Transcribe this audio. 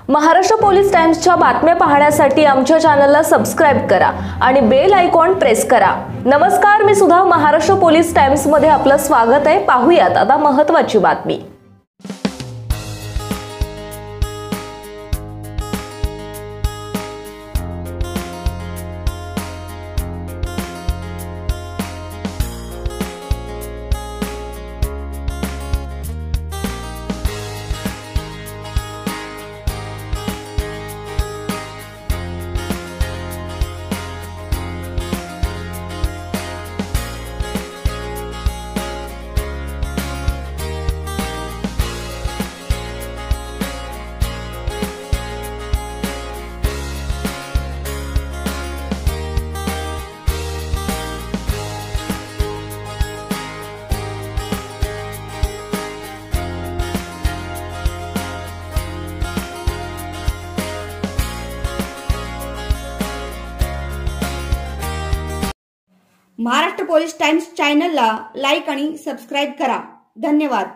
Maharashtra police टाइम्सच्या बातम्या पाहण्यासाठी आमच्या चॅनलला सबस्क्राइब करा आणि बेल आयकॉन प्रेस करा। नमस्कार, मी सुधा, महाराष्ट्र पोलीस टाइम्स मध्ये आपलं स्वागत आहे। पाहूयात आता महत्त्वाची बातमी। महाराष्ट्र पोलीस टाइम्स चॅनलला लाईक आणि सबस्क्राइब करा। धन्यवाद।